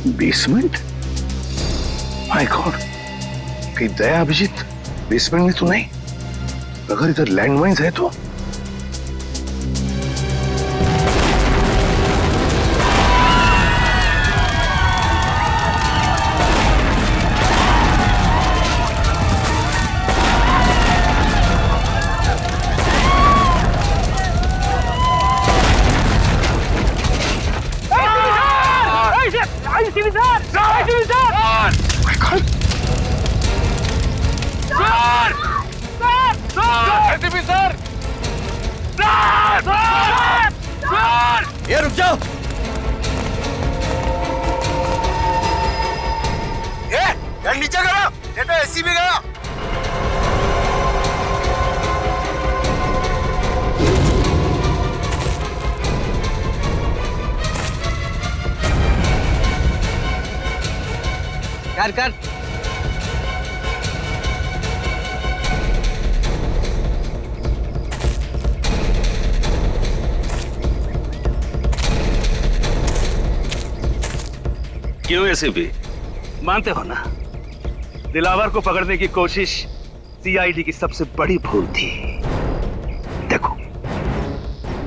Basement? My God, कहीं दया Abhijit basement में तो नहीं? अगर इधर लैंडमाइंस है तो? ये रुक जाओ। यार नीचे करो, ये तो एसी भी गया। कर क्यों एसीपी, मानते हो ना दिलावर को पकड़ने की कोशिश सीआईडी की सबसे बड़ी भूल थी। देखो,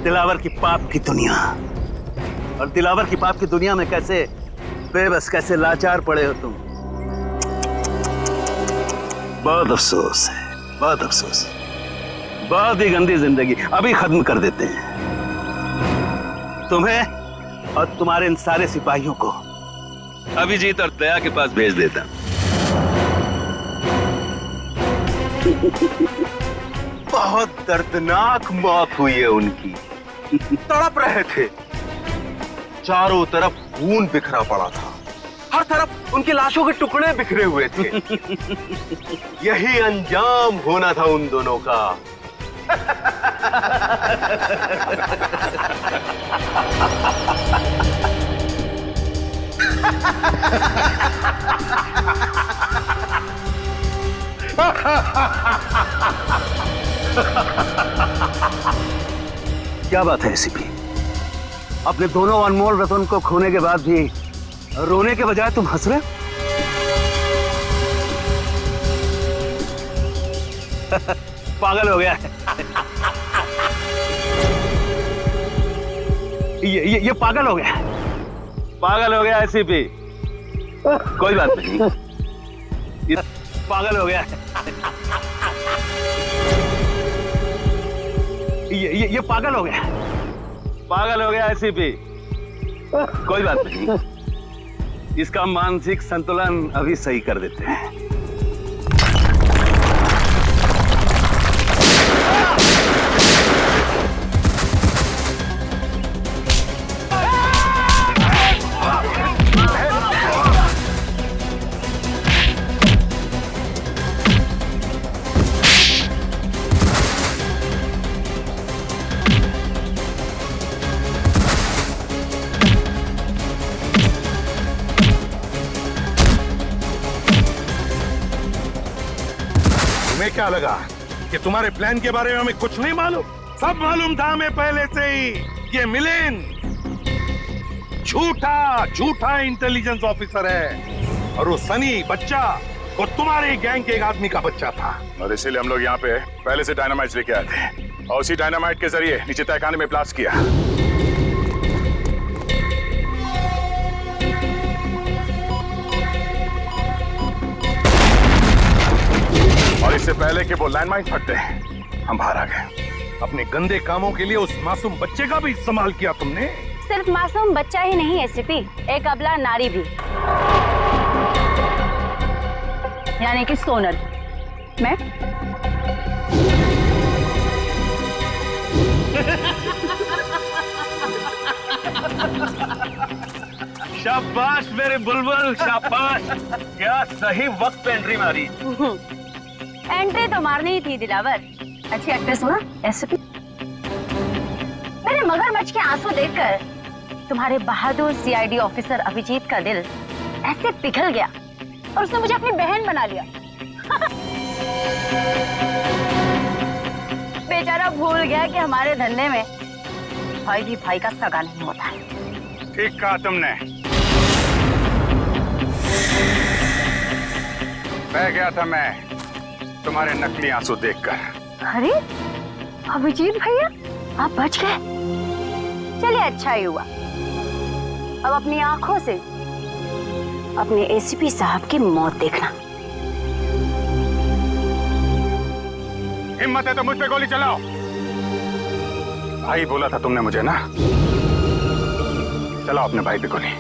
दिलावर की पाप की दुनिया और दिलावर की पाप की दुनिया में कैसे बेबस, कैसे लाचार पड़े हो तुम। बहुत अफसोस है, बहुत अफसोस। बहुत ही गंदी जिंदगी अभी खत्म कर देते हैं। तुम्हें और तुम्हारे इन सारे सिपाहियों को अभिजीत और दया के पास भेज देता। बहुत दर्दनाक मौत हुई है उनकी। तड़प रहे थे, चारों तरफ खून बिखरा पड़ा था, हर तरफ उनकी लाशों के टुकड़े बिखरे हुए थे। यही अंजाम होना था उन दोनों का। क्या बात है एसीपी, अपने दोनों अनमोल रतन को खोने के बाद भी रोने के बजाय तुम हंस रहे हो? पागल हो गया है। ये पागल हो गया, पागल हो गया एसीपी। कोई बात नहीं, ये पागल हो गया है। ये पागल हो गया, पागल हो गया एसीपी। कोई बात नहीं, इसका मानसिक संतुलन अभी सही कर देते हैं। क्या लगा कि तुम्हारे प्लान के बारे में हमें कुछ नहीं मालूम? सब मालूम था हमें पहले से ही। ये मिलिंद झूठा इंटेलिजेंस ऑफिसर है और वो सनी बच्चा वो तुम्हारे गैंग के एक आदमी का बच्चा था। और इसीलिए हम लोग यहाँ पे पहले से डायनामाइट लेके आए थे और उसी डायनामाइट के जरिए नीचे तहखाने में ब्लास्ट किया। और इससे पहले कि वो लैंडमाइन फटते हम बाहर आ गए। अपने गंदे कामों के लिए उस मासूम बच्चे का भी इस्तेमाल किया तुमने। सिर्फ मासूम बच्चा ही नहीं एसीपी, एक अबला नारी भी, यानी कि सोनल। मैं शाबाश मेरे बुलबुल, शाबाश। क्या सही वक्त पे एंट्री मारी। एंट्री तो मारनी ही थी दिलावर। अच्छी एक्ट्रेस हो ना एसपी। मेरे मगरमच्छ के आंसू देखकर तुम्हारे बहादुर सीआईडी ऑफिसर अभिजीत का दिल ऐसे पिघल गया और उसने मुझे अपनी बहन बना लिया। बेचारा भूल गया कि हमारे धंधे में भाई भी भाई का सगा नहीं होता है। ठीक कहा तुमने। बह गया था मैं तुम्हारे नकली आंसू देखकर। अरे अभिजीत भैया, आप बच गए। चलिए अच्छा ही हुआ। अब अपनी आंखों से अपने एसीपी साहब की मौत देखना। हिम्मत है तो मुझ पे गोली चलाओ। भाई बोला था तुमने मुझे ना, चलाओ अपने भाई पे गोली।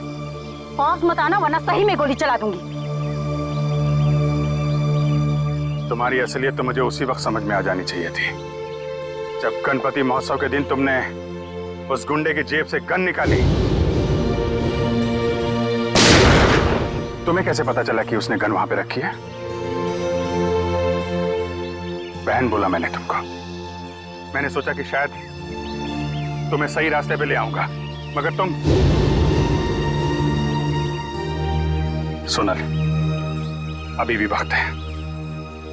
पास मत आना वरना सही में गोली चला दूंगी। तुम्हारी असलियत तो मुझे उसी वक्त समझ में आ जानी चाहिए थी जब गणपति महोत्सव के दिन तुमने उस गुंडे की जेब से गन निकाली। तुम्हें कैसे पता चला कि उसने गन वहां पे रखी है? बहन बोला मैंने तुमको। मैंने सोचा कि शायद तुम्हें सही रास्ते पे ले आऊंगा, मगर तुम। सोनल, अभी भी वक्त है,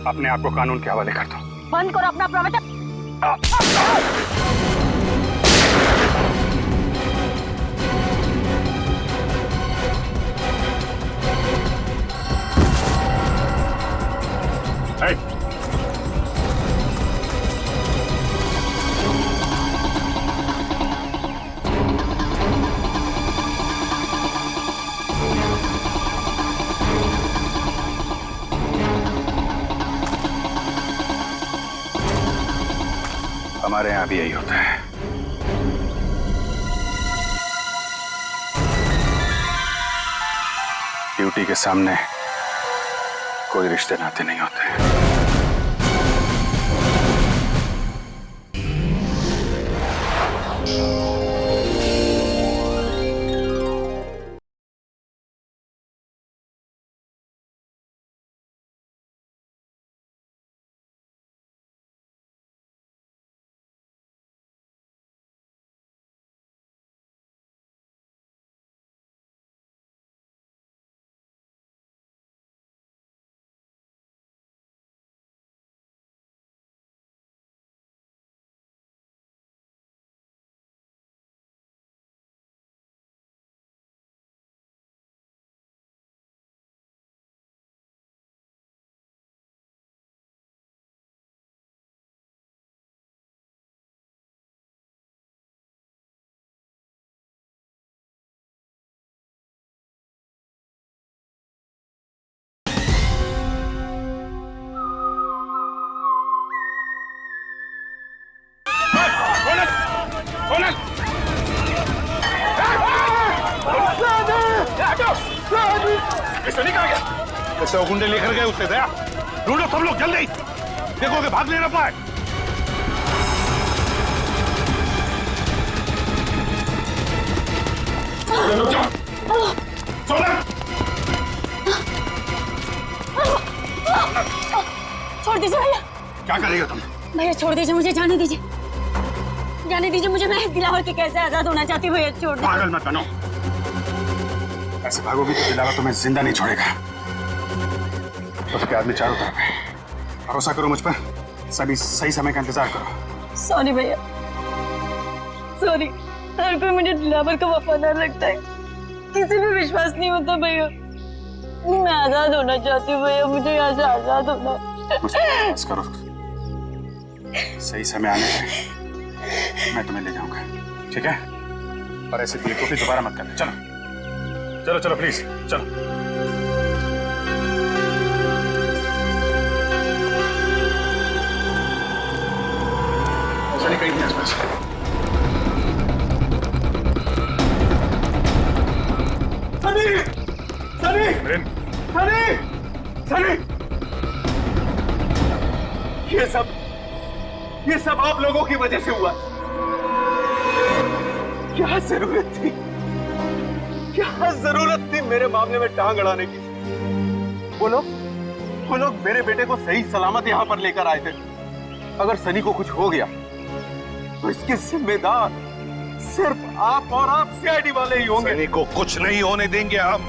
अपने आप को कानून के हवाले कर दो। बंद करो अपना प्रवचन। Hey! हमारे यहाँ भी यही होता है। ड्यूटी के सामने कोई रिश्ते नाते नहीं होते। कैसे वो गुंडे लेकर गए उससे? दया, ढूंढो सब लोग जल्दी, देखो कि भाग नहीं ना पाए। छोड़ दीजिए भैया। क्या करेगा तुम? भैया छोड़ दीजिए, मुझे जाने दीजिए, जाने दीजिए मुझे। मैं दिलावर के कैसे आजाद होना चाहती हूँ भैया, छोड़ दीजिए। पागल मत बनो, ऐसे भागोगी तो दिलावर तुम्हें जिंदा नहीं छोड़ेगा। उसके आदमी चारों तरफ है, भरोसा करो मुझ पर, सभी सही समय का इंतजार करो। सॉरी भैया, सॉरी। हर कोई मुझे दिलावर का वफादार लगता है, किसी पे विश्वास नहीं होता भैया। मैं आजाद होना चाहती हूँ भैया, मुझे यहाँ से आजाद होना है। बस करो, सही समय आने पे मैं तुम्हें ले जाऊंगा, ठीक है? और ऐसे बेवकूफी दोबारा मत करना। चलो चलो चलो प्लीज चलो। चलिए, कहीं नहीं आसपास। सनी! सनी! सनी! सनी! ये सब आप लोगों की वजह से हुआ। क्या जरूरत थी मेरे मामले में टांग अड़ाने की? वो लोग मेरे बेटे को सही सलामत यहां पर लेकर आए थे। अगर सनी को कुछ हो गया तो इसके जिम्मेदार सिर्फ आप और आप सीआईडी वाले ही होंगे। सनी को कुछ नहीं होने देंगे हम,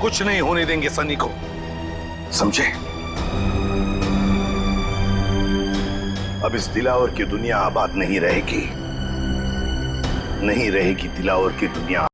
कुछ नहीं होने देंगे सनी को, समझे? अब इस दिलावर की दुनिया आबाद नहीं रहेगी, नहीं रहेगी दिलावर की दुनिया।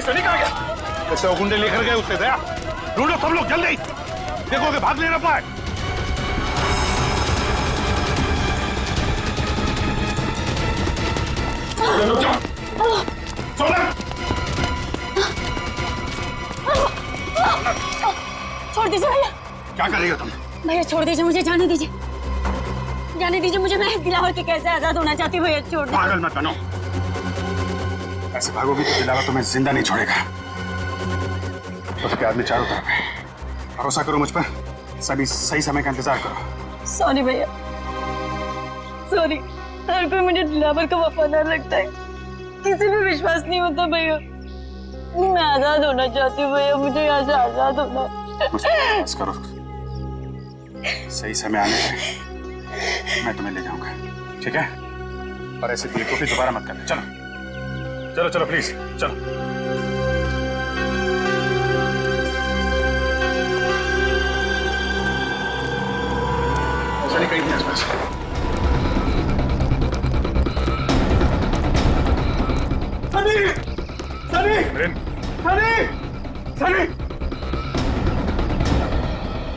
सनी कहाँ गया? कैसे वो गुंडे लेकर गए उससे? दया ढूंढो सब लोग जल्दी, देखो कि भाग ले ना पाए। छोड़ दीजिए भैया, क्या करेगा तुम? भैया छोड़ दीजिए, मुझे जाने दीजिए, जाने दीजिए मुझे। मैं दिलावर के कैसे आजाद होना चाहती हूँ भैया, छोड़ दीजिए। पागल मत बनो, ऐसे भागोगी तो दिलावर तुम्हें जिंदा नहीं छोड़ेगा। उसके आदमी चारों तरफ है, भरोसा करो मुझ पर, सभी सही समय का इंतजार करो। सॉरी भैया, सॉरी। हर कोई मुझे दिलावर का वफादार लगता है, किसी पे विश्वास नहीं होता भैया। मैं आजाद होना चाहती हूँ भैया, मुझे यहाँ से आजाद होना है। बस करो, सही समय आने पे मैं तुम्हें ले जाऊंगा, ठीक है? और ऐसे बेवकूफी दोबारा मत करना। चलो चलो चलो प्लीज चलो। चलिए कहीं नहीं आसपास। सनी सनी सनी सनी,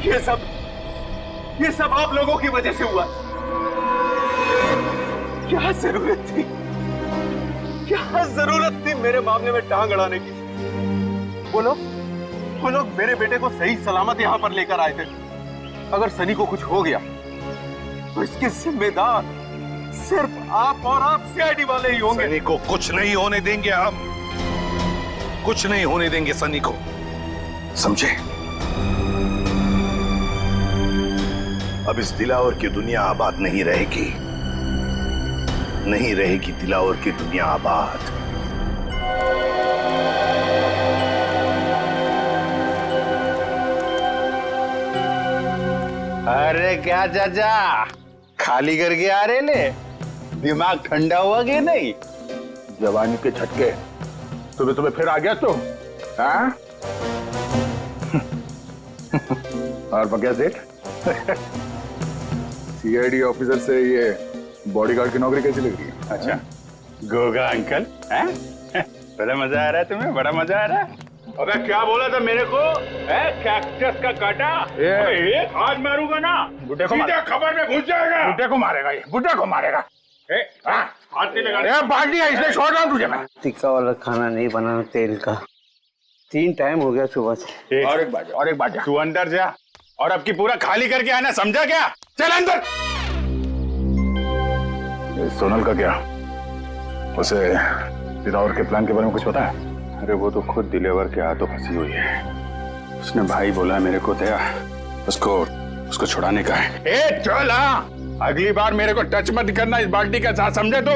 ये सब आप लोगों की वजह से हुआ। क्या जरूरत थी मेरे मामले में टांग अड़ाने की? वो लोग मेरे बेटे को सही सलामत यहां पर लेकर आए थे। अगर सनी को कुछ हो गया तो इसके जिम्मेदार सिर्फ आप और आप सीआईडी वाले ही होंगे। सनी को कुछ नहीं होने देंगे हम, कुछ नहीं होने देंगे सनी को, समझे? अब इस दिलावर की दुनिया आबाद नहीं रहेगी, नहीं रहेगी दिलावर की दुनिया आबाद। अरे क्या चाचा, खाली करके आ रहे ले? दिमाग ठंडा हुआ कि नहीं? जवानी के झटके तुम्हें फिर आ गया तो? हाँ? और बगैर सेठ सीआईडी ऑफिसर से ये बॉडीगार्ड की नौकरी कैसी लग रही है? अच्छा, गोगा अंकल, हैं? बड़ा मजा आ रहा है तुम्हें? बड़ा मजा आ रहा है? अबे क्या बोला था मेरे को? कैक्टस का कांटा एक हाथ मारूंगा ना, बुड्ढे को सीधा खबर में घुस जाएगा। बुड्ढे को मारेगा ये, बुड्ढे को मारेगा। हाथ नहीं लगा। बाल्टी है, इसलिए छोड़ रहा हूँ तुझे मैं। टिक्का वाला खाना नहीं बनाना तेल का, 3 टाइम हो गया सुबह से। और एक बात तू अंदर जा और अब की पूरा खाली करके आना, समझा क्या? चल अंदर। सोनल का क्या? उसे दिलावर के प्लान के बारे में कुछ पता है? अरे वो तो खुद दिलेवर के हाथों फंसी हुई है। उसने भाई बोला मेरे को, दया उसको छुड़ाने का है। ए चल, हाँ, अगली बार मेरे को टच मत करना इस बाल्टी के साथ, समझे तू?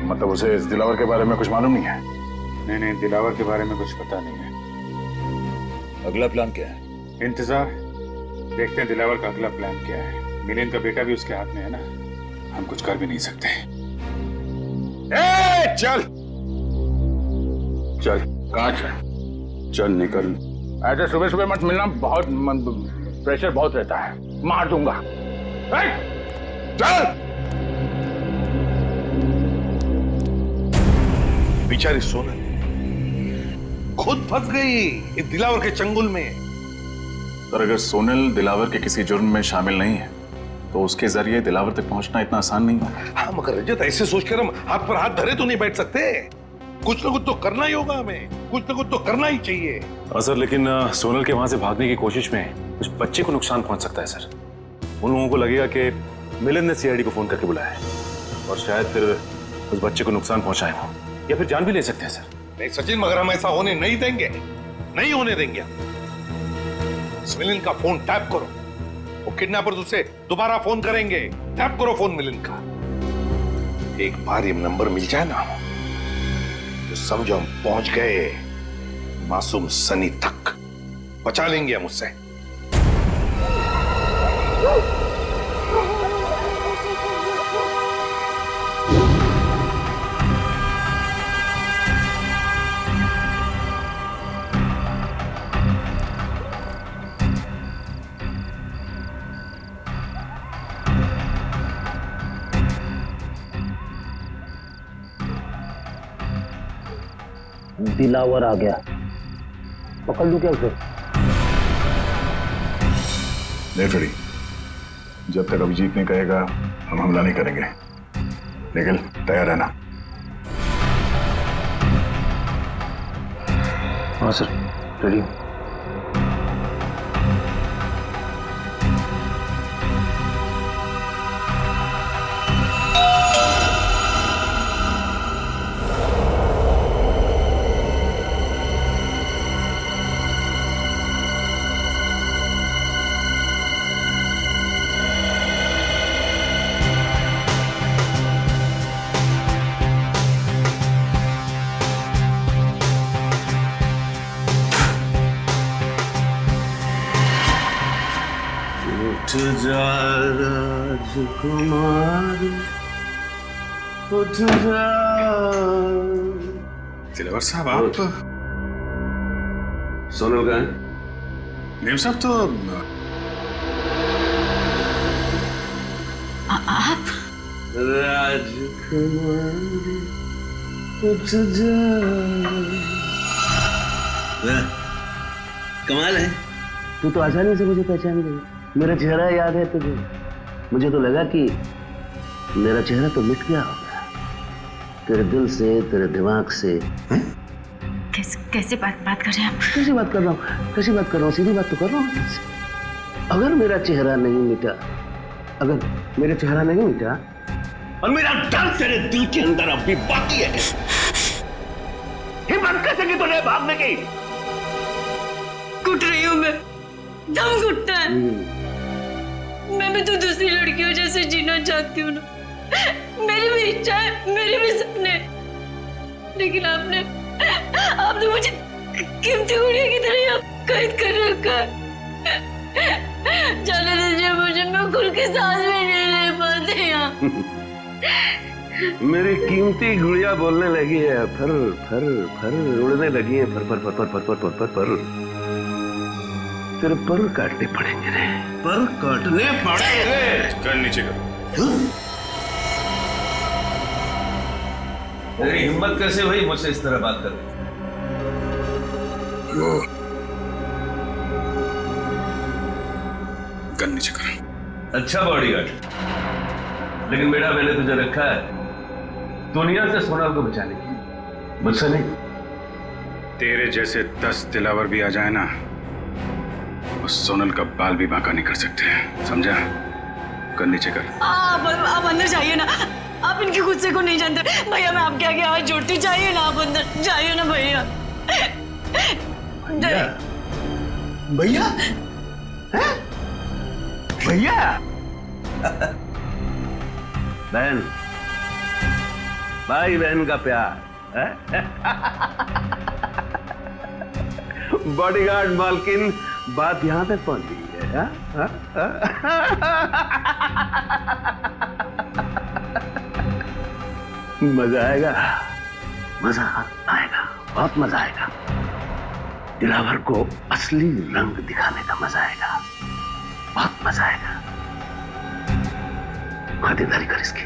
मतलब उसे इस दिलावर के बारे में कुछ मालूम नहीं है? नहीं, दिलावर के बारे में कुछ पता नहीं है। अगला प्लान क्या है? इंतजार, देखते हैं दिलावर का अगला प्लान क्या है। मिलिंद का बेटा भी उसके हाथ में है ना, हम कुछ कर भी नहीं सकते। ए चल चल, कहाँ चल? चल निकल। ऐसे सुबह सुबह मत मिलना, बहुत प्रेशर बहुत रहता है, मार दूंगा। चल। बेचारी सोनल खुद फंस गई इस दिलावर के चंगुल में। पर अगर सोनल दिलावर के किसी जुर्म में शामिल नहीं है तो उसके जरिए दिलावर तक पहुंचना इतना आसान नहीं है। हाँ मगर रजत, ऐसे सोचकर हम हाथ पर हाथ धरे तो नहीं बैठ सकते। कुछ ना कुछ तो करना ही होगा हमें, कुछ ना कुछ तो करना ही चाहिए। हाँ सर, लेकिन सोनल के वहां से भागने की कोशिश में उस बच्चे को नुकसान पहुंच सकता है सर। उन लोगों को लगेगा कि मिलिंद ने सीआईडी को फोन करके बुलाया है और शायद फिर उस बच्चे को नुकसान पहुंचाए हो या फिर जान भी ले सकते हैं सर। नहीं सचिन, मगर हम ऐसा होने नहीं देंगे, नहीं होने देंगे। मिलिंद का फोन टैप करो, वो किडनैपर्स उसे दोबारा फोन करेंगे। टैप करो फोन मिलिंद का। एक बार ये नंबर मिल जाए ना तो समझो हम पहुंच गए मासूम सनी तक, बचा लेंगे हम उससे। दिलावर आ गया, पकड़ लूं क्या उसे? नहीं फ्रेडी, जब तक अभिजीत नहीं कहेगा हम हमला नहीं करेंगे। निखिल तैयार है ना? हाँ सर, रेडी। उठ जा राजकुमारी, उठ जा। दिलावर साहब आप? सोनल का है? मेम साहब तो आप राजकुमारी उठ जा। कमाल है, तू तो आसानी से मुझे पहचान गई। मेरा चेहरा याद है तुझे? मुझे तो लगा कि मेरा चेहरा तो मिट गया होगा तेरे दिल से, तेरे दिमाग से। कैसे बात कर रहे हैं आप? कैसी बात कर रहा हूँ? कैसी बात कर रहा हूँ? सीधी बात तो कर रहा हूँ तुझसे। अगर मेरा चेहरा नहीं मिटा, अगर मेरा चेहरा नहीं मिटा और मेरा डर तेरे दिल के अंदर अब भी बाकी है, हिम्मत कैसे की तूने भागने की? घुट रही हूँ मैं, दम घुटता है। मैं भी तो दूसरी लड़कियों जैसे जीना चाहती हूँ ना। मेरी भी इच्छा है, मेरे भी सपने, लेकिन आपने मुझे कीमती गुड़िया की तरह कैद कर रखा है। जाने दीजिए मुझे, मैं खुल के सांस भी नहीं ले पाती यहाँ। मेरी कीमती गुड़िया बोलने लगी है, फर फर फर उड़ने लगी है, फर फर फर फर फर फर फर फर। तेरे पर काटने पड़ेंगे रे, पर काटने पड़ेंगे। कर नीचे कर। तेरी हिम्मत कैसे हुई मुझसे इस तरह बात करने? वो कर नीचे कर। अच्छा बॉडीगार्ड, लेकिन बेटा मैंने तुझे रखा है दुनिया से सोनल को बचाने की, मुझसे नहीं। तेरे जैसे 10 दिलावर भी आ जाए ना, उस सोनल का बाल भी बांका नहीं कर सकते, समझा? कर नीचे कर। आप अंदर जाइए ना, आप इनके गुस्से को नहीं जानते भैया। मैं आपके आगे हाथ जोड़ती, जाइए ना आप अंदर, जाइए ना भैया। भैया भैया बहन, भाई बहन का प्यार। बॉडीगार्ड मालकिन, बात यहां तक पहुंच गई है। मजा आएगा, मजा आएगा, बहुत मजा आएगा। दिलावर को असली रंग दिखाने का मजा आएगा, बहुत मजा आएगा। खातिरदारी कर इसकी।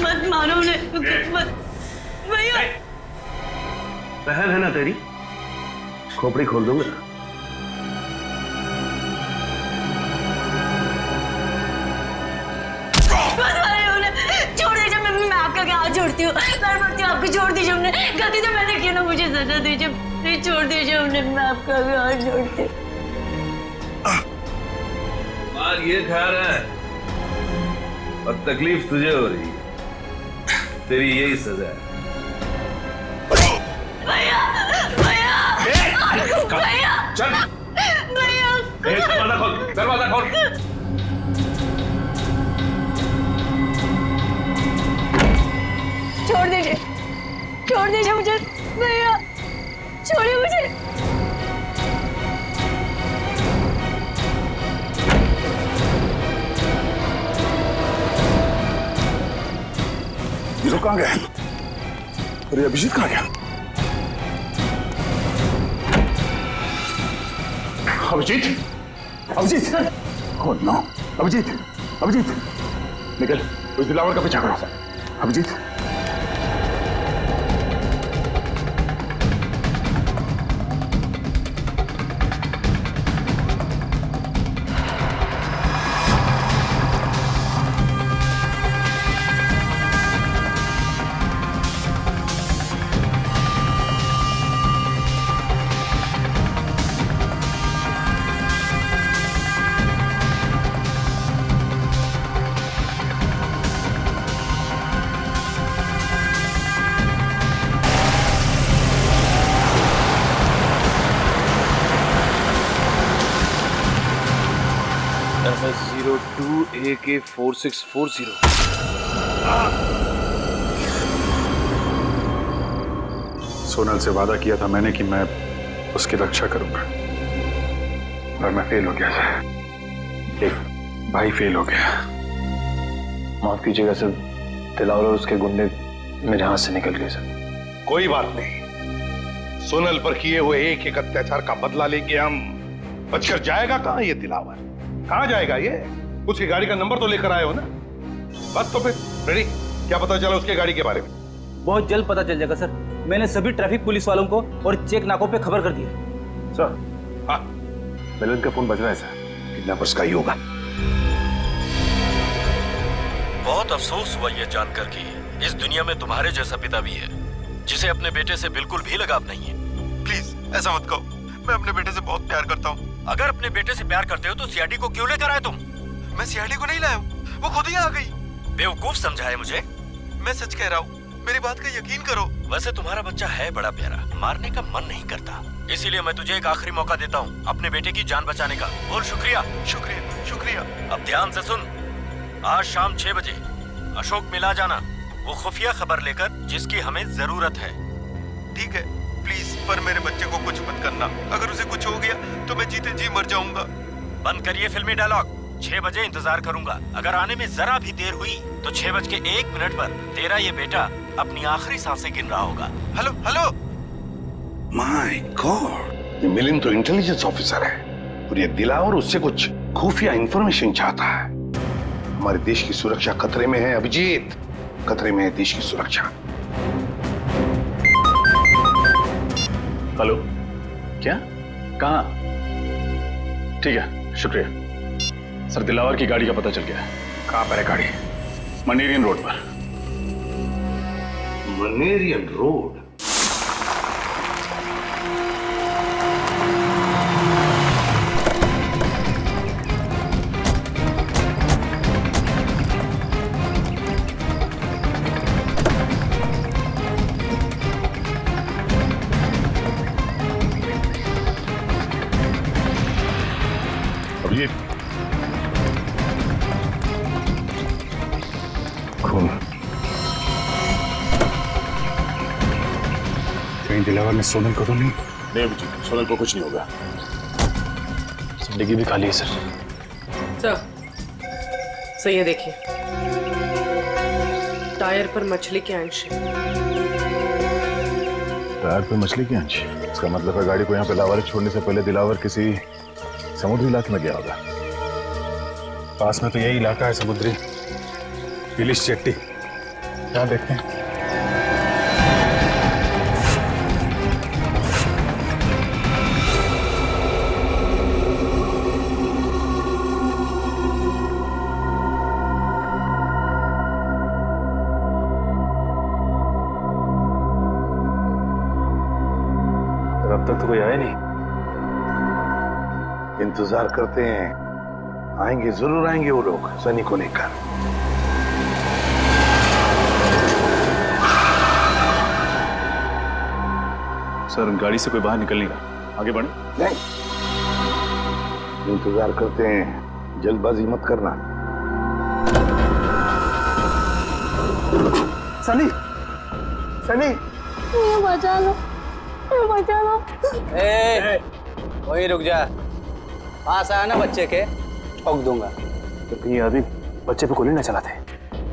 मत मारो उन्हें, मत भैया। बहन है ना तेरी, खोपड़ी खोल दूंगा। छोड़ दीजिए, मैं आपका क्या हाथ जोड़ती हूँ, पैर पड़ती हूँ आपको, छोड़ दीजिए। हमने गलती तो मैंने की ना, मुझे सजा दीजिए प्लीज, छोड़ दीजिए हमने, मैं आपका भी हाथ जोड़ती हूँ। मार ये खा रहा है और तकलीफ तुझे हो रही है, तेरी यही सजा है। भैया भैया भैया चल भैया, दरवाजा खोल, दरवाजा खोल। छोड़ दीजिए मुझे भैया, छोड़िए मुझे। ये लोग कहाँ गए? अरे अभिजीत कहाँ गया? अभिजीत, अभिजीत, ओह नो, अभिजीत, अभिजीत, निकल, उस दिलावर का पीछा करो। अभिजीत, 2AK4640। सोनल से वादा किया था मैंने कि मैं उसकी रक्षा करूंगा, पर मैं फेल हो गया सर। एक भाई फेल हो गया। माफ कीजिएगा सर, दिलावर और उसके गुंडे मेरे हाथ से निकल गए सर। कोई बात नहीं, सोनल पर किए हुए एक एक अत्याचार का बदला लेके हम। बचकर जाएगा कहां ये दिलावर? कहां जाएगा ये? उसकी गाड़ी का नंबर तो लेकर आए हो ना? बस तो फिर रेडी। क्या पता चला उसके गाड़ी के बारे में? बहुत जल्द पता चल जाएगा सर। मैंने सभी ट्रैफिक पुलिस वालों को और चेक नाकों पे खबर कर दी है। सर, हाँ, मिलन का फोन बज रहा है सर। किडनैपर्स का ही होगा। बहुत अफसोस हुआ यह जानकर कि इस दुनिया में तुम्हारे जैसा पिता भी है जिसे अपने बेटे से बिल्कुल भी लगाव नहीं है। प्लीज ऐसा मत कहो, मैं अपने बेटे से बहुत प्यार करता हूँ। अगर अपने बेटे से प्यार करते हो तो सीआईडी को क्यों लेकर आए तुम? मैं सीआईडी को नहीं लाया हूँ, वो खुद ही आ गई। बेवकूफ समझा है मुझे? मैं सच कह रहा हूँ, मेरी बात का यकीन करो। वैसे तुम्हारा बच्चा है बड़ा प्यारा, मारने का मन नहीं करता, इसीलिए मैं तुझे एक आखिरी मौका देता हूँ अपने बेटे की जान बचाने का। बोल शुक्रिया। शुक्रिया शुक्रिया। अब ध्यान से सुन, आज शाम 6 बजे अशोक मिला जाना, वो खुफिया खबर लेकर जिसकी हमें जरूरत है। ठीक है प्लीज, पर मेरे बच्चे को कुछ मत करना। अगर उसे कुछ हो गया तो मैं जीते जी मर जाऊंगा। बंद करिए फिल्मी डायलॉग। 6 बजे इंतजार करूंगा। अगर आने में जरा भी देर हुई तो 6:01 पर तेरा ये बेटा अपनी आखिरी सांसें गिन रहा होगा। Hello hello. माय गॉड, ये मिलिंद तो इंटेलिजेंस ऑफिसर है और ये दिलावर उससे कुछ खुफिया इंफॉर्मेशन चाहता है। हमारे देश की सुरक्षा खतरे में है अभिजीत, खतरे में है देश की सुरक्षा। हेलो, क्या? कहाँ? ठीक है, शुक्रिया सर। दिलावर की गाड़ी का पता चल गया है। कहाँ पर है गाड़ी? मनेरियन रोड पर। मनेरियन रोड? अभिजीत, खून। कहीं दिलावर ने सोनल को तो नहीं? नहीं अभिजीत, सोनल को कुछ नहीं होगा। डिग्गी भी खाली है सर। सर, सही है, देखिए टायर पर मछली के अंश है। टायर पे मछली के अंश? इसका मतलब है गाड़ी को यहाँ पे लावारिस छोड़ने से पहले दिलावर किसी समुद्री इलाके में गया होगा। पास में तो यही इलाका है समुद्री, पिलिश चट्टी। क्या देखते हैं? अब तक तो कोई आया नहीं। इंतजार करते हैं, आएंगे, जरूर आएंगे वो लोग सनी को लेकर। सर, गाड़ी से कोई बाहर निकल नहीं रहा, आगे बढ़े। नहीं, इंतजार करते हैं, जल्दबाजी मत करना। सनी, सनी, बचा लो, बचा लो। वही रुक जा, पास आया ना बच्चे के, ठोक दूंगा। तो ये आदमी बच्चे पे गोली ना चलाते।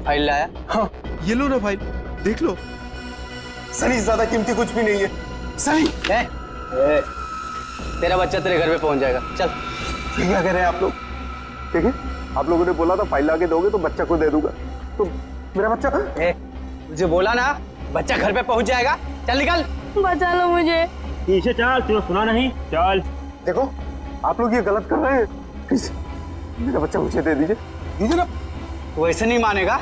फाइल लाया? हाँ ये लो ना फाइल, देख लो। सनी, ज्यादा कीमती कुछ भी नहीं है। सनी, तेरा बच्चा तेरे घर पे पहुंच जाएगा, चल। ये क्या कह रहे हैं आप लोग? ठीक है, आप लोगों ने बोला था फाइल लाके दोगे तो बच्चा को दे दूंगा, तो मेरा बच्चा? मुझे बोला ना बच्चा घर पे पहुंच जाएगा, चल निकल। बचा लो मुझे। पीछे चल, तुझे सुना नहीं, चल। देखो आप लोग ये गलत कर रहे हैं, प्लीज मेरा बच्चा मुझे दे दीजिए, दीजिए ना। तू ऐसे नहीं मानेगा,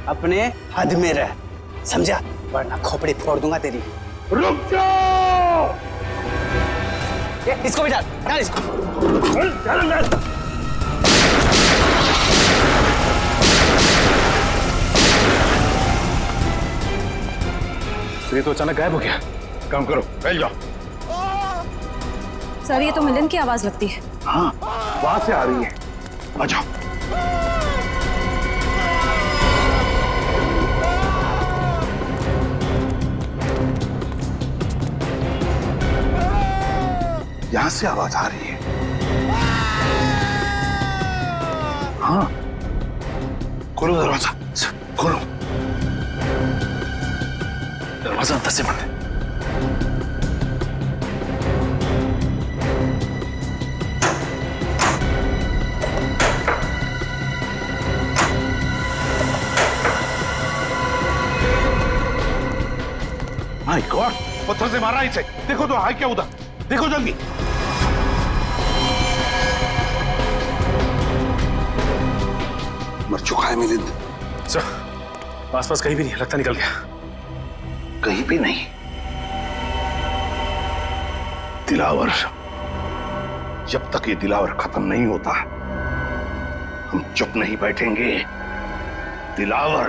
अपने हद में रह, समझा? वरना खोपड़ी फोड़ दूंगा तेरी। रुक जाओ! इसको भी डाल, डाल इसको। ये तो अचानक गायब हो गया। काम करो, फैल जाओ। सर, ये तो मिलन की आवाज लगती है। हाँ, वहां से आ रही है। आ जाओ। यहां से आवाज आ रही है। हाँ, खोलो दरवाजा, खोलो। दरवाजा अंदर से बंद है। माय गॉड, पत्थर से मारा इसे। देखो तो है क्या उधर, देखो जल्दी। मर चुका है मिलिंद। सर, आसपास कहीं भी नहीं, लगता निकल गया। कहीं भी नहीं। दिलावर, जब तक ये दिलावर खत्म नहीं होता हम चुप नहीं बैठेंगे। दिलावर।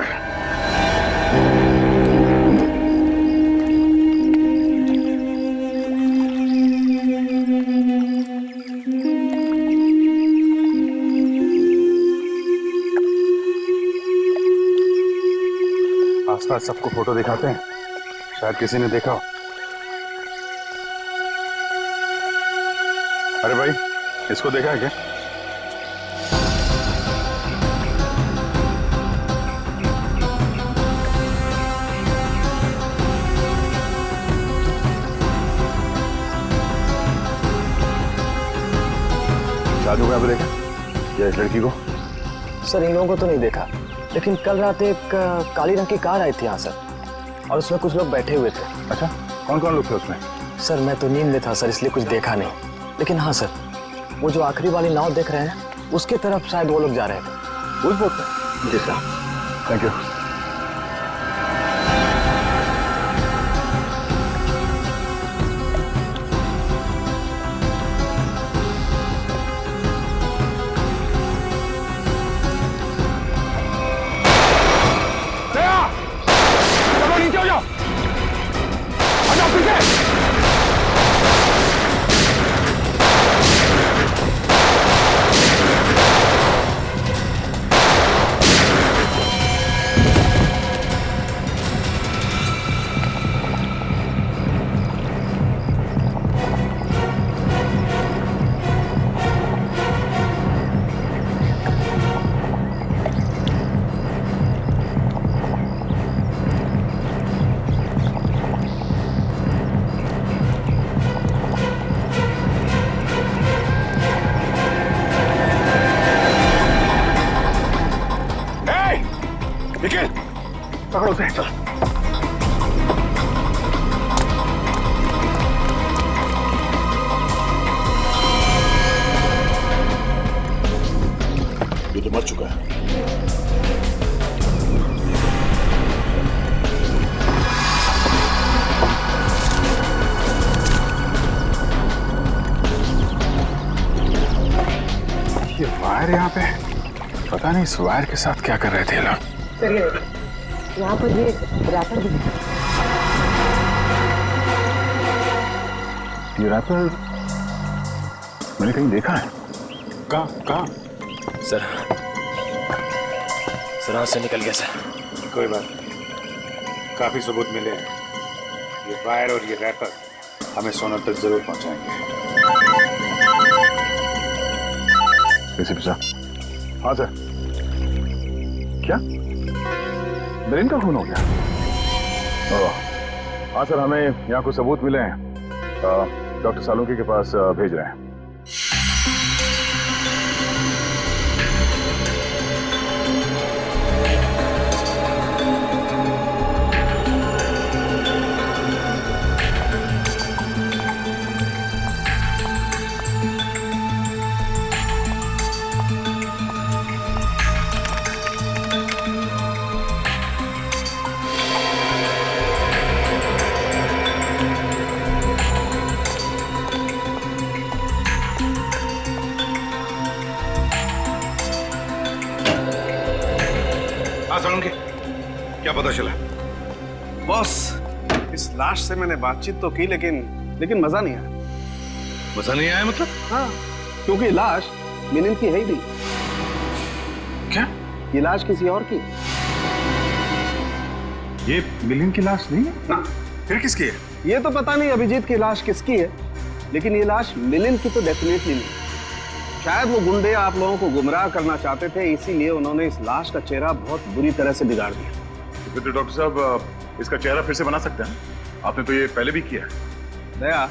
आसपास सबको फोटो दिखाते हैं, शायद किसी ने देखा हो। अरे भाई, इसको देखा है क्या? साधु कहाँ पे देखा? या इस लड़की को? सर, इन लोगों को तो नहीं देखा, लेकिन कल रात एक काली रंग की कार आई थी यहाँ सर, और उसमें कुछ लोग बैठे हुए थे। अच्छा, कौन कौन लोग थे उसमें? सर, मैं तो नींद में था सर, इसलिए कुछ देखा नहीं। लेकिन हाँ सर, वो जो आखिरी वाली नाव देख रहे हैं, उसके तरफ शायद वो लोग जा रहे थे। उस बोट पे? जी सर। Thank you. निखिल, पकड़ो उसे। चल। ये तो मर चुका है। ये वायर यहाँ पे, पता नहीं इस वायर के साथ क्या कर रहे थे लोग। यहाँ पर ये रैपर भी है। ये रैपर मैंने कहीं देखा है। कहाँ? सर, हाथ से निकल गया सर। कोई बात नहीं, काफी सबूत मिले हैं। ये वायर और ये रैपर हमें सोनल तक जरूर पहुंचाएंगे। एसीपी साहब। हाँ सर। क्या मिलिंद का खून हो गया? हाँ सर, हमें यहाँ कुछ सबूत मिले हैं, डॉक्टर सालुंकी के पास भेज रहे हैं। क्या पता चला? बॉस, इस लाश से मैंने बातचीत तो की, लेकिन मजा नहीं आया। मजा नहीं आया मतलब? हाँ, क्योंकि लाश मिलिंद की है ही नहीं। क्या? ये लाश किसी और की? ये मिलिंद की लाश नहीं है ना? फिर किसकी है? ये तो पता नहीं अभिजीत की लाश किसकी है, लेकिन ये लाश मिलिंद की तो डेफिनेटली नहीं। शायद वो गुंडे आप लोगों को गुमराह करना चाहते थे, इसीलिए उन्होंने इस लाश का चेहरा बहुत बुरी तरह से बिगाड़ दिया। तो डॉक्टर साहब इसका चेहरा फिर से बना सकते हैं? आपने तो ये पहले भी किया है। दया,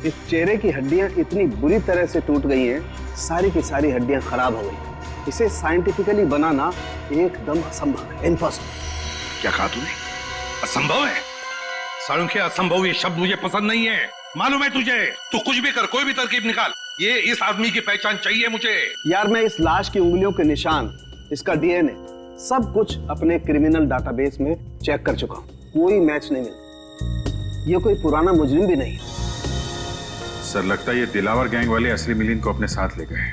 इस चेहरे की हड्डियां इतनी बुरी तरह से टूट गई हैं, सारी की सारी हड्डियां खराब हो गई। इसे साइंटिफिकली बनाना एकदम असंभव है, इम्पॉसिबल। क्या कहा तूने? असंभव है? सालुंखे, असंभव ये शब्द मुझे पसंद नहीं है। मालूम है तुझे? तू कुछ भी कर, कोई भी तरकीब निकाल, ये इस आदमी की पहचान चाहिए मुझे। यार मैं इस लाश की उंगलियों के निशान, इसका डीएनए, सब कुछ अपने क्रिमिनल डाटाबेस में चेक कर चुका हूं, कोई मैच नहीं मिला। ये कोई पुराना मुजरिम भी नहीं। सर लगता है ये दिलावर गैंग वाले असली मिलिंद को अपने साथ ले गए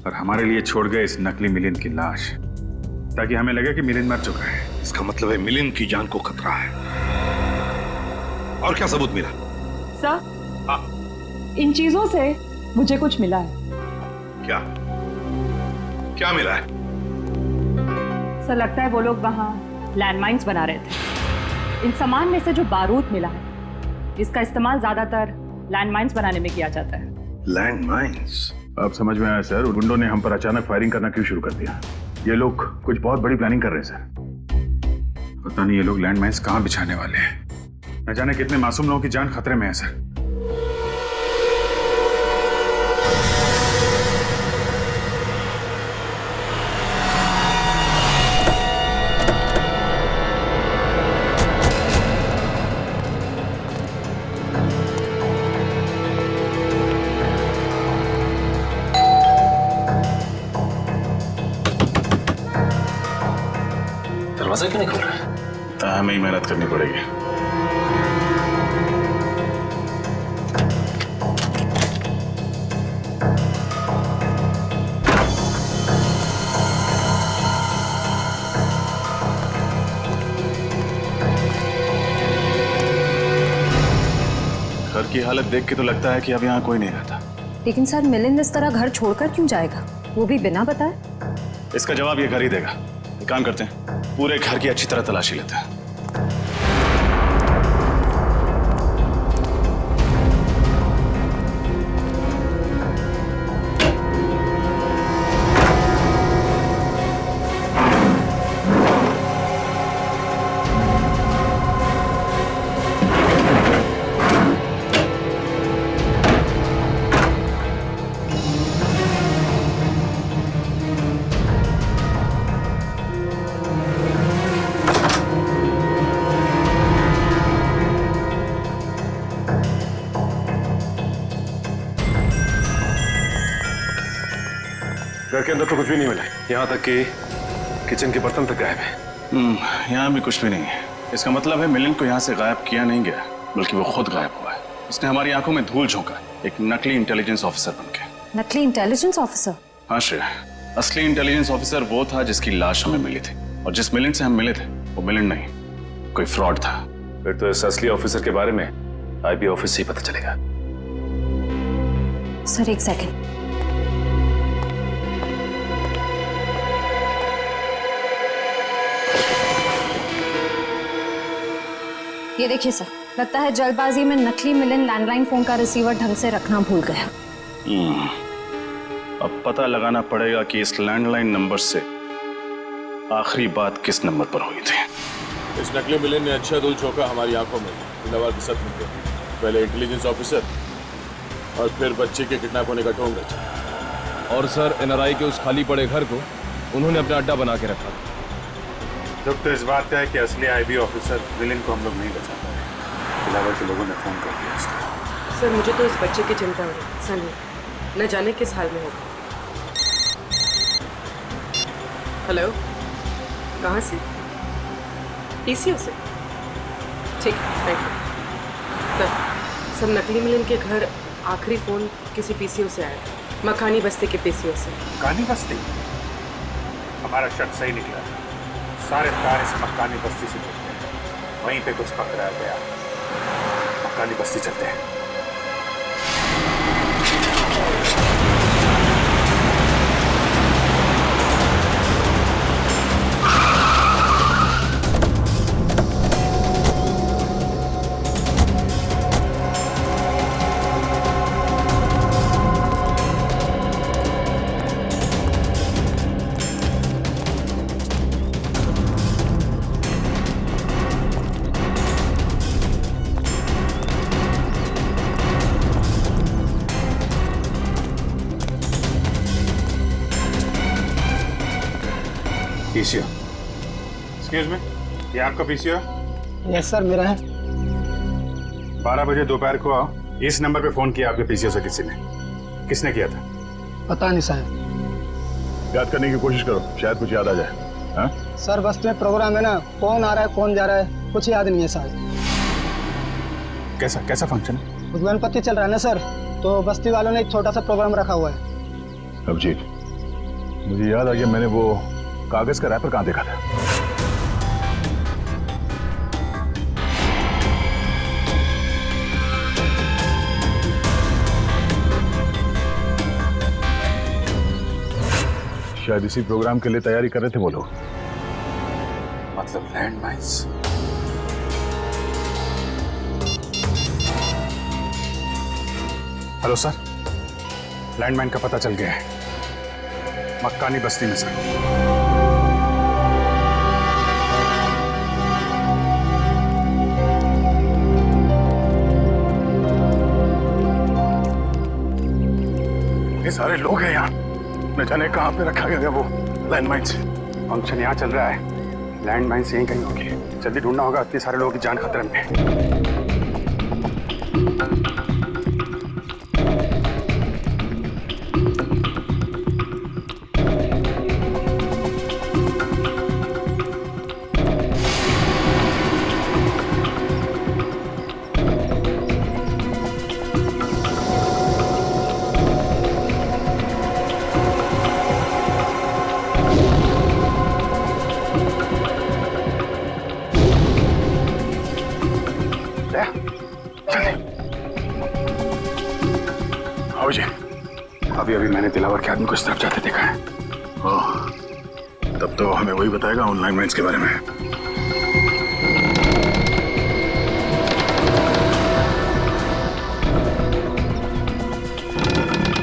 और हमारे लिए छोड़ गए इस नकली मिलिंद की लाश, ताकि हमें लगे कि मिलिंद मर चुका है। इसका मतलब है मिलिंद की जान को खतरा है। और क्या सबूत मिला? सर, हाँ। इन चीजों से मुझे कुछ मिला है। क्या? क्या मिला है? सर लगता है वो लोग वहाँ लैंडमाइंस बना रहे थे। इन सामान में से जो बारूद मिला है, इसका इस्तेमाल ज्यादातर लैंडमाइंस बनाने में किया जाता है। लैंडमाइंस? अब समझ में आया सर, गुंडों ने हम पर अचानक फायरिंग करना क्यों शुरू कर दिया। ये लोग कुछ बहुत बड़ी प्लानिंग कर रहे हैं सर। पता नहीं ये लोग लैंडमाइंस कहाँ बिछाने वाले हैं। न जाने कितने मासूम लोगों की जान खतरे में है सर। दरवाजा क्यों नहीं खुल रहा है? हमें ही मेहनत करनी पड़ेगी। घर की हालत देख के तो लगता है कि अब यहाँ कोई नहीं रहता। लेकिन सर मिलिंद इस तरह घर छोड़कर क्यों जाएगा, वो भी बिना बताए? इसका जवाब ये घर ही देगा। एक काम करते हैं, पूरे घर की अच्छी तरह तलाशी लेते हैं। घर के अंदर तो कुछ भी नहीं मिला, यहाँ तक कि किचन के बर्तन तक गायब है। यहाँ भी कुछ भी नहीं है। इसका मतलब है मिलिंद को यहाँ से गायब किया नहीं गया, बल्कि वो खुद गायब हुआ है। उसने हमारी आंखों में धूल झोंका, एक नकली इंटेलिजेंस ऑफिसर बनके। नकली इंटेलिजेंस ऑफिसर? हाँ श्रेया, असली इंटेलिजेंस ऑफिसर वो था जिसकी लाश हमें मिली थी, और जिस मिलिंद से हम मिले थे वो मिलिंद नहीं, कोई फ्रॉड था। फिर तो इस असली ऑफिसर के बारे में आईबी ऑफिस से ही पता चलेगा। सर एक सेकंड। ये देखिए सर, लगता है जल्दबाजी में नकली मिलिंद लैंडलाइन फोन का रिसीवर ढंग से रखना भूल गया। अब पता लगाना पड़ेगा कि इस लैंडलाइन नंबर से आखिरी बात किस नंबर पर हुई थी। इस नकली मिलिंद ने अच्छा धूल झोंका हमारी आंखों में दिलावर के साथ मिलकर। पहले इंटेलिजेंस ऑफिसर और फिर बच्चे के किडनैप होने का ढोंग रचा। और सर एनआरआई के उस खाली पड़े घर को उन्होंने अपना अड्डा बना के रखा। जब तो इस बात का है कि असली आईबी ऑफिसर मिलिंद को हम लोग नहीं बचा पाए। दिलावर के लोगों ने फोन कर दिया उसको। सर मुझे तो इस बच्चे की चिंता हो रही, सनी न जाने किस हाल में होगा। हेलो, कहाँ से? पीसीओ से? ठीक है, थैंक यू। सर नकली मिलिंद के घर आखिरी फोन किसी पीसीओ से आया था, मकानी बस्ती के पीसीओ से। मकानी बस्ती? हमारा शक सही निकला। सारे तार इस मकानी बस्ती से जुड़ते हैं, वहीं पे कुछ पकड़ा गया। मकानी बस्ती चलते हैं। पीसीओ। एक्सक्यूज मी, ये आपका पीसीओ है? यस सर, मेरा है। 12 बजे दोपहर को इस नंबर पे फोन किया आपके पीसीओ से किसी ने? किसने किया था? पता नहीं साहब। याद करने की कोशिश करो, शायद कुछ याद आ जाए। हाँ? सर बस्ती में प्रोग्राम है ना, कौन आ रहा है कौन जा रहा है कुछ याद नहीं है साहब। कैसा कैसा फंक्शन है? गणपति चल रहा है ना सर, तो बस्ती वालों ने एक छोटा सा प्रोग्राम रखा हुआ है। अभिजीत, मुझे याद आ गया, मैंने वो कागज का रैपर कहाँ देखा था? शायद इसी प्रोग्राम के लिए तैयारी कर रहे थे वो लोग। मतलब land mines. Hello sir, landmine का पता चल गया है, मक्कानी बस्ती में सर। ये सारे लोग हैं यहाँ, न जाने कहाँ पे रखा गया वो लैंडमाइंस। फंक्शन यहाँ चल रहा है, लैंडमाइंस यहीं कहीं होगी, जल्दी ढूंढना होगा, इतने सारे लोगों की जान खतरे में। अभी मैंने दिलावर के आदमी को इस तरफ जाते देखा है। ओह, तब तो हमें वही बताएगा ऑनलाइन माइंस के बारे में।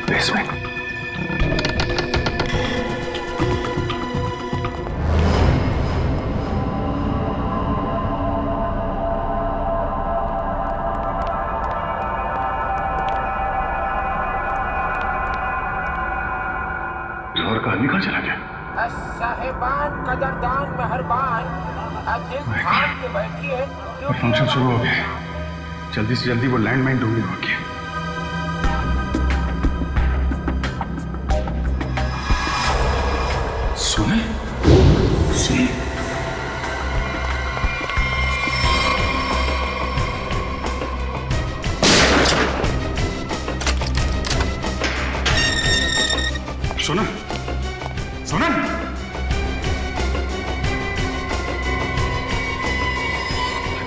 बेसमेंट। आदमी कहाँ चला गया? साहिबान कदरदान मेहरबान, दिल थाम के बैठिए। फंक्शन शुरू हो गया, जल्दी से जल्दी वो लैंडमाइन ढूंढने बाकी है। सुने? सुने? सुना? सुना?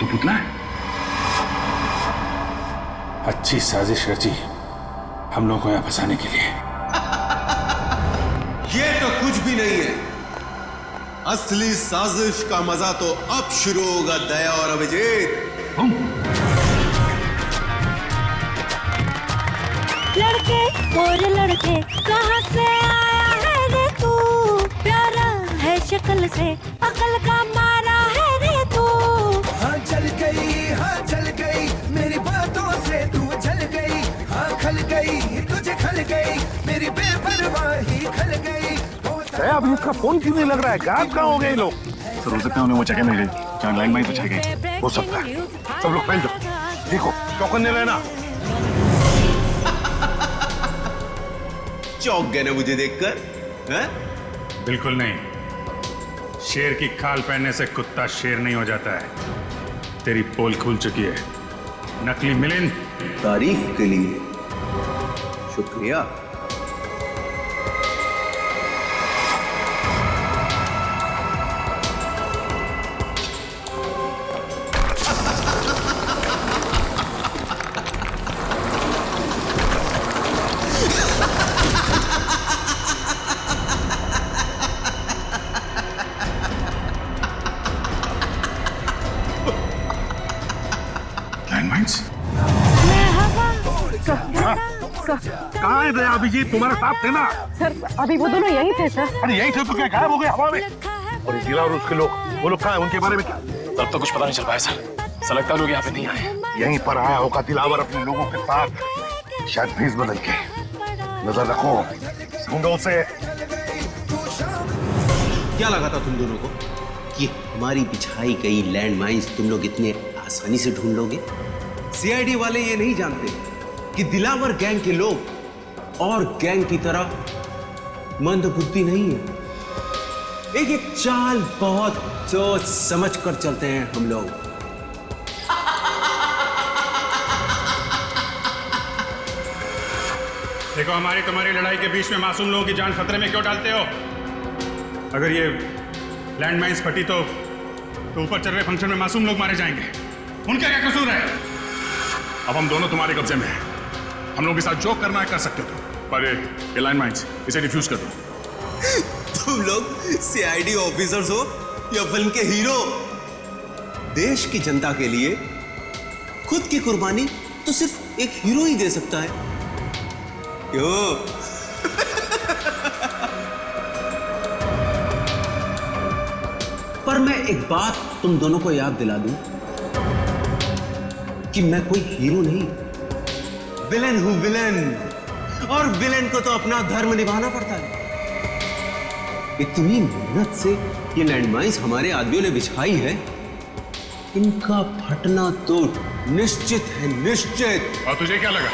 तो पुतला है? अच्छी साजिश रची हम लोगों को यहाँ फंसाने के लिए। ये तो कुछ भी नहीं है, असली साजिश का मजा तो अब शुरू होगा दया और अभिजीत। लड़के और लड़के कहाँ से आया है रे तू, प्यारा है शक्ल से अकल का मारा है रे तू। हाँ चल गई मेरी बातों से तू जल गई, हाँ खल गई तुझे खल गई मेरी बेपरवाही खल गई। अभी उसका फोन क्यों नहीं लग रहा है? गायब कहाँ हो गए लोग? सर हो सकता है उन्हें वो जगह मिल गई जहाँ लैंडमाइन बचाई गई, हो सकता है। सब लोग फैल जाओ, देखो चौकन नहीं रहना। चौंक गए ना मुझे देखकर? हैं? बिल्कुल नहीं, शेर की खाल पहनने से कुत्ता शेर नहीं हो जाता है। तेरी पोल खुल चुकी है नकली मिलिंद। तारीफ के लिए शुक्रिया। कहाँ है दया अभिजीत? तुम्हारे साथ थे ना? सर अभी वो दोनों यहीं थे सर। अरे यहीं थे तो क्या गायब हो गए हवा में? और ये दिलावर उसके लोग, वो लोग कहाँ हैं? उनके बारे में क्या? तब तो कुछ पता नहीं चल पाया सर, लगता है लोग यहाँ पे नहीं आए। यहीं पर आया होगा दिलावर अपने लोगों के साथ, शायद भेस बदल के। नजर रखो, ढूंढो उसे। क्या लगा था तुम दोनों को कि हमारी बिछाई गई लैंडमाइंस तुम लोग इतने आसानी से ढूंढ लोगे? सीआईडी वाले ये नहीं जानते कि दिलावर गैंग के लोग और गैंग की तरह मंदबुद्धि नहीं है। एक एक चाल बहुत सोच समझ कर चलते हैं हम लोग। देखो, हमारी तुम्हारी लड़ाई के बीच में मासूम लोगों की जान खतरे में क्यों डालते हो? अगर ये लैंडमाइंस फटी तो ऊपर चल रहे फंक्शन में मासूम लोग मारे जाएंगे। उनका क्या कसूर है? अब हम दोनों तुम्हारे कब्जे में हैं। हम लोगों के साथ जो करना है कर सकते हो, पर ये लैंडमाइंस इसे डिफ्यूज कर दो। तुम लोग सीआईडी ऑफिसर्स हो या फिल्म के हीरो? देश की जनता के लिए खुद की कुर्बानी तो सिर्फ एक हीरो ही दे सकता है। क्यों? पर मैं एक बात तुम दोनों को याद दिला दूं कि मैं कोई हीरो नहीं, विलेन हूं, विलेन। और विलेन को तो अपना धर्म निभाना पड़ता है। इतनी मेहनत से ये लैंडमाइंस हमारे आदमियों ने बिछाई है, इनका फटना तो निश्चित है, निश्चित। और तुझे क्या लगा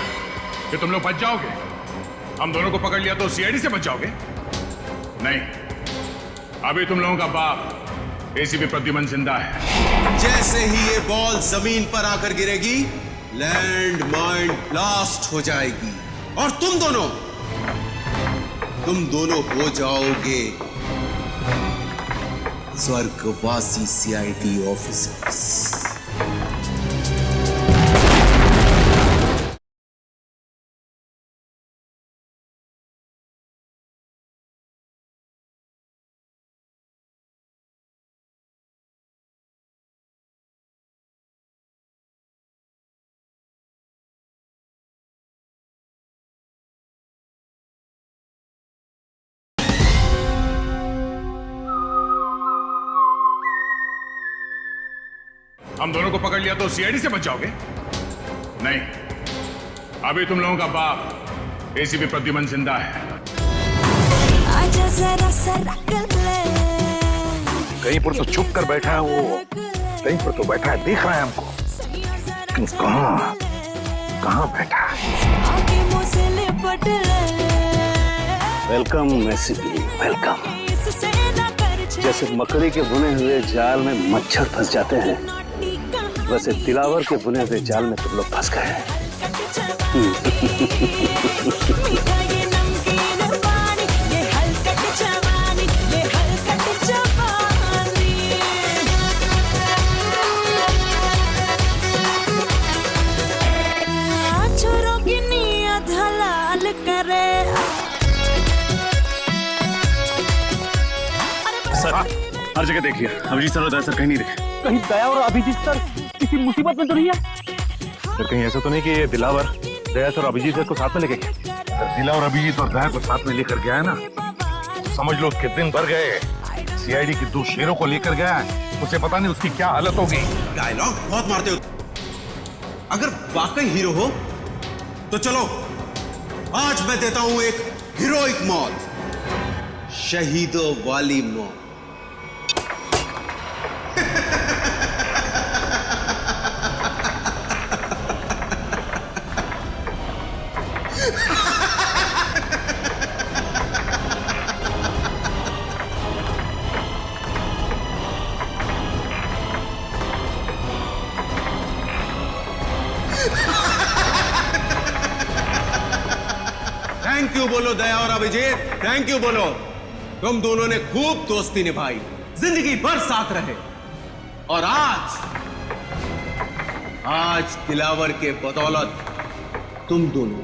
कि तुम लोग बच जाओगे? हम दोनों को पकड़ लिया तो सीआईडी से बच जाओगे? नहीं, अभी तुम लोगों का बाप एसीपी प्रद्युमन जिंदा है। जैसे ही ये बॉल जमीन पर आकर गिरेगी, लैंड माइन ब्लास्ट हो जाएगी और तुम दोनों हो जाओगे स्वर्गवासी सीआईडी ऑफिसर्स। हम दोनों को पकड़ लिया तो सीआईडी से बच जाओगे? नहीं, अभी तुम लोगों का बाप एसीपी प्रद्युमन जिंदा है। कहीं पर तो छुप कर बैठा है वो, कहीं पर तो बैठा है, दिख रहा है हमको, लेकिन कहाँ बैठा है? Welcome ACP, welcome. जैसे मकड़ी के बुने हुए जाल में मच्छर फंस जाते हैं, वैसे दिलावर के बुने हुए जाल में तुम लोग फंस गए हैं। सर, हर जगह देखिए, अभिजीत सर और दया सर कहीं नहीं दिखे। कहीं दया और अभिजीत सर किसी मुसीबत में तो नहीं है? सर कहीं ऐसा तो नहीं कि ये दिलावर दया सर और अभिजीत सर को साथ में लेके गए? दिलावर अभिजीत और दया को साथ में लेकर गया है ना, समझ लो उसके दिन भर गए। सीआईडी की 2 शेरों को लेकर गया है, उसे पता नहीं उसकी क्या हालत होगी। डायलॉग बहुत मारते हो। अगर वाकई हीरो हो तो चलो, आज मैं देता हूं एक हीरोइक मौत, शहीदों वाली मौत। थैंक यू बोलो दया और अभिजीत, थैंक यू बोलो। तुम दोनों ने खूब दोस्ती निभाई, जिंदगी भर साथ रहे, और आज दिलावर के बदौलत तुम दोनों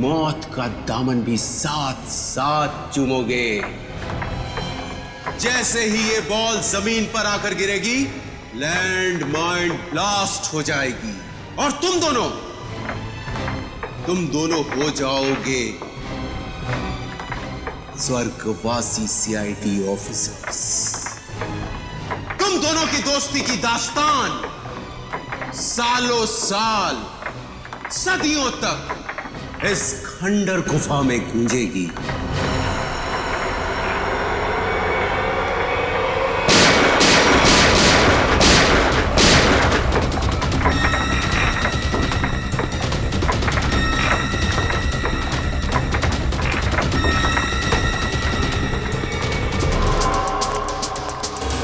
मौत का दामन भी साथ साथ चूमोगे। जैसे ही ये बॉल जमीन पर आकर गिरेगी, लैंड माइन ब्लास्ट हो जाएगी और तुम दोनों हो जाओगे स्वर्गवासी सीआईडी ऑफिसर्स। तुम दोनों की दोस्ती की दास्तान सालों साल, सदियों तक इस खंडर गुफा में गूंजेगी।